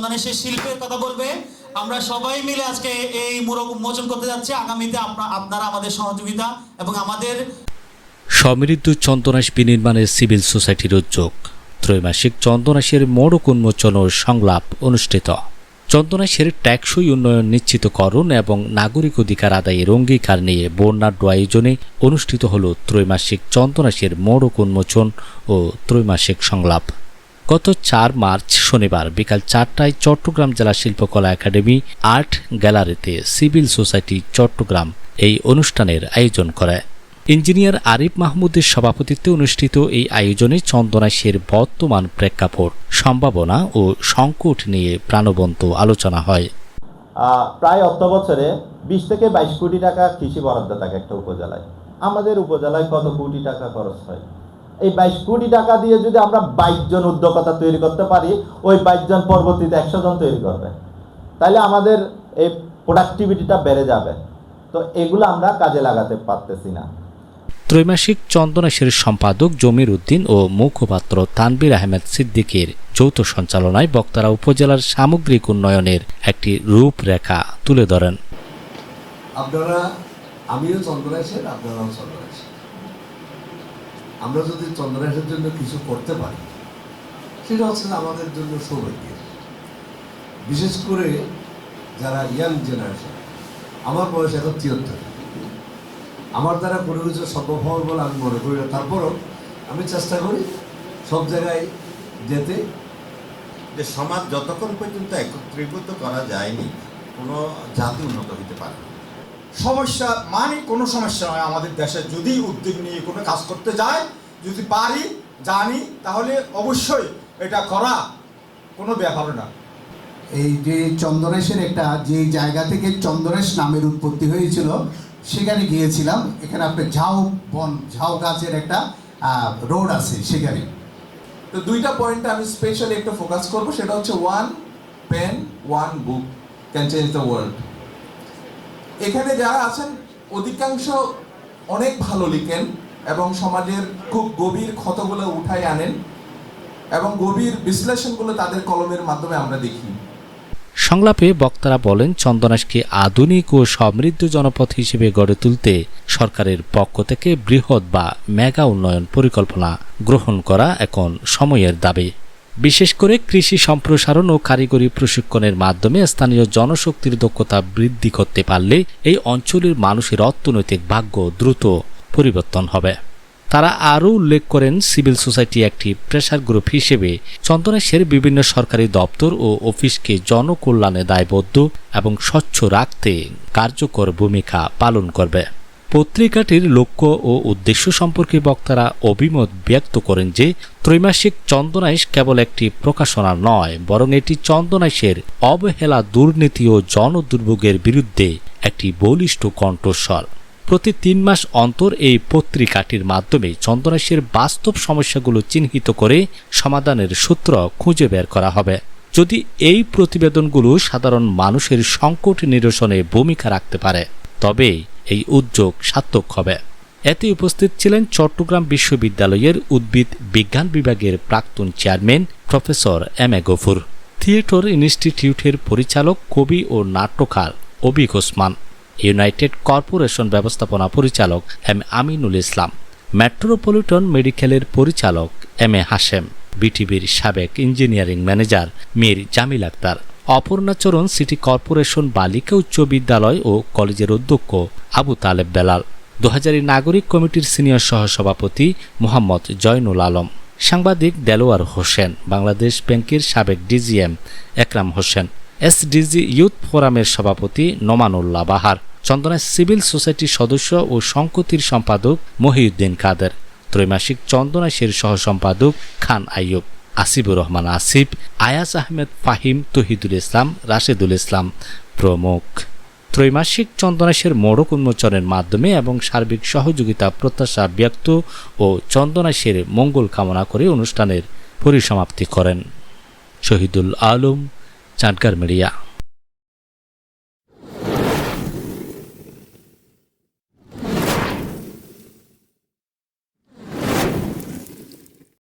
বাংলাদেশের শিল্পের কথা বলবে। আমরা সবাই মিলে আজকে এই মোড়ক উন্মোচন করতে যাচ্ছি। আগামীতে আপনারা আমাদের সহযোগিতা এবং আমাদের সমৃদ্ধ চন্দনাশ বিনির্মাণের সিভিল সোসাইটির উদ্যোগ ত্রৈমাসিক চন্দনাশের মোড়ক উন্মোচন ও সংলাপ অনুষ্ঠিত। চন্দনাশের টেকসই উন্নয়ন নিশ্চিতকরণ এবং নাগরিক অধিকার আদায়ের অঙ্গীকার নিয়ে বর্ণাঢ্য আয়োজনে অনুষ্ঠিত হল ত্রৈমাসিক চন্দনাশের মোড়ক উন্মোচন ও ত্রৈমাসিক সংলাপ। গত ৪ মার্চ শনিবার বিকাল ৪টায় চট্টগ্রাম জেলা শিল্পকলা একাডেমি আর্ট গ্যালারিতে সিভিল সোসাইটি চট্টগ্রাম এই অনুষ্ঠানের আয়োজন করে। ইঞ্জিনিয়ার আরিফ মাহমুদের সভাপতিত্বে অনুষ্ঠিত এই আয়োজনে চন্দনাশের বর্তমান প্রেক্ষাপট, সম্ভাবনা ও সংকট নিয়ে প্রাণবন্ত আলোচনা হয়। প্রায় অর্থ বছরে ২০ থেকে ২২ কোটি টাকা কৃষি বরাদ্দ থাকে একটা উপজেলায়। আমাদের উপজেলায় কত কোটি টাকা খরচ হয়? এই ২২ কোটি টাকা দিয়ে যদি আমরা ২২ জন উদ্যোক্তা তৈরি করতে পারি, ওই ২২ জন পরবর্তীতে ১০০ জন তৈরি করবে, তাহলে আমাদের এই প্রোডাক্টিভিটিটা বেড়ে যাবে। তো এগুলো আমরা কাজে লাগাতে পারতেছি না। ত্রৈমাসিক চন্দনাশের সম্পাদক জমির উদ্দিন ও মুখপাত্র তানভীর আহমেদ সিদ্দিকের যৌথ সঞ্চালনায় বক্তারা উপজেলার সামগ্রিক উন্নয়নের একটি রূপরেখা তুলে ধরেন। আমিও চন্দনাশের, আপনারাও চন্দনাশের। আমরা যদি চন্দনাশের জন্য কিছু করতে পারি, সেটা হচ্ছে আমাদের জন্য সৌভাগ্যের। বিশেষ করে যারা ইয়াং জেনারেশন, আমার বয়স এখন ৭৩, আমার দ্বারা কোনো কিছু সম্ভব হবে বলে আমি মনে করি না। তারপরও আমি চেষ্টা করি সব জায়গায় যেতে। যে সমাজ যতক্ষণ পর্যন্ত একত্রীভূত করা যায়নি, কোনো জাতি উন্নত হতে পারে না। সমস্যা মানে কোনো সমস্যা নয় আমাদের দেশে। যদি উদ্যোগ নিয়ে কোনো কাজ করতে যায়, যদি পারি, জানি, তাহলে অবশ্যই এটা করা কোনো ব্যাপার না। এই যে চন্দনেশের একটা যে জায়গা থেকে চন্দনেশ নামের উৎপত্তি হয়েছিল, সেখানে গিয়েছিলাম। এখানে আপনার ঝাউ গাছের একটা রোড আছে সেখানে। তো দুইটা পয়েন্টে আমি স্পেশালি একটু ফোকাস করব। সেটা হচ্ছে one pen one book can change the world. এখানে যারা আছেন অধিকাংশ অনেক ভালো লিখেন এবং সমাজের খুব গভীর ক্ষতগুলো উঠাই আনেন এবং গভীর বিশ্লেষণগুলো তাদের কলমের মাধ্যমে আমরা দেখি। সংলাপে বক্তারা বলেন, চন্দনাশকে আধুনিক ও সমৃদ্ধ জনপদ হিসেবে গড়ে তুলতে সরকারের পক্ষ থেকে বৃহৎ বা মেগা উন্নয়ন পরিকল্পনা গ্রহণ করা এখন সময়ের দাবি। বিশেষ করে কৃষি সম্প্রসারণ ও কারিগরি প্রশিক্ষণের মাধ্যমে স্থানীয় জনশক্তির দক্ষতা বৃদ্ধি করতে পারলে এই অঞ্চলের মানুষের অর্থনৈতিক ভাগ্য দ্রুত পরিবর্তন হবে। তারা আরও উল্লেখ করেন, সিভিল সোসাইটি একটি প্রেসার গ্রুপ হিসেবে চন্দনাশের বিভিন্ন সরকারি দপ্তর ও অফিসকে জনকল্যাণে দায়বদ্ধ এবং স্বচ্ছ রাখতে কার্যকর ভূমিকা পালন করবে। পত্রিকাটির লক্ষ্য ও উদ্দেশ্য সম্পর্কে বক্তারা অভিমত ব্যক্ত করেন যে ত্রৈমাসিক চন্দনাশ কেবল একটি প্রকাশনা নয়, বরং এটি চন্দনাশের অবহেলা, দুর্নীতি ও জনদুর্ভোগের বিরুদ্ধে একটি বলিষ্ঠ কণ্ঠস্বর। প্রতি ৩ মাস অন্তর এই পত্রিকাটির মাধ্যমে চন্দনাশের বাস্তব সমস্যাগুলো চিহ্নিত করে সমাধানের সূত্র খুঁজে বের করা হবে। যদি এই প্রতিবেদনগুলো সাধারণ মানুষের সংকট নিরসনে ভূমিকা রাখতে পারে, তবে এই উদ্যোগ সার্থক হবে। এতে উপস্থিত ছিলেন চট্টগ্রাম বিশ্ববিদ্যালয়ের উদ্ভিদ বিজ্ঞান বিভাগের প্রাক্তন chairman professor M A Gafur, theatre ইনস্টিটিউটের পরিচালক, কবি ও নাট্যকার অবিক ওসমান, ইউনাইটেড কর্পোরেশন ব্যবস্থাপনা পরিচালক এম আমিনুল ইসলাম, মেট্রোপলিটন মেডিকেলের পরিচালক এম এ হাশেম, বিটিভির সাবেক engineering manager Mir Jamil Akhtar, Aparnacharan City Corporation বালিকা উচ্চ বিদ্যালয় ও কলেজের অধ্যক্ষ আবু তালেব বেলাল, ২০০০ নাগরিক কমিটির সিনিয়র সহসভাপতি মোহাম্মদ জয়নুল আলম, সাংবাদিক দেলোয়ার হোসেন, বাংলাদেশ ব্যাংকের সাবেক ডিজিএম একরাম হোসেন, এসডিজি ইউথ ফোরামের সভাপতি নোমানুল্লাহ বাহার, চন্দনাশ সিভিল সোসাইটির সদস্য ও সংকতির সম্পাদক মহিউদ্দিন কাদের, ত্রৈমাসিক চন্দনাশের সহ সম্পাদক খান আইয়ুব, আসিফুর রহমান আসিফ, আয়াজ আহমেদ ফাহিম, তহিদুল ইসলাম, রাশেদুল ইসলাম প্রমুখ। ত্রৈমাসিক চন্দনাশের মোড়ক উন্মোচনের মাধ্যমে এবং সার্বিক সহযোগিতা প্রত্যাশা ব্যক্ত ও চন্দনাশের মঙ্গল কামনা করে অনুষ্ঠানের পরিসমাপ্তি করেন। শহীদুল আলম, চাটগাঁর মিডিয়া।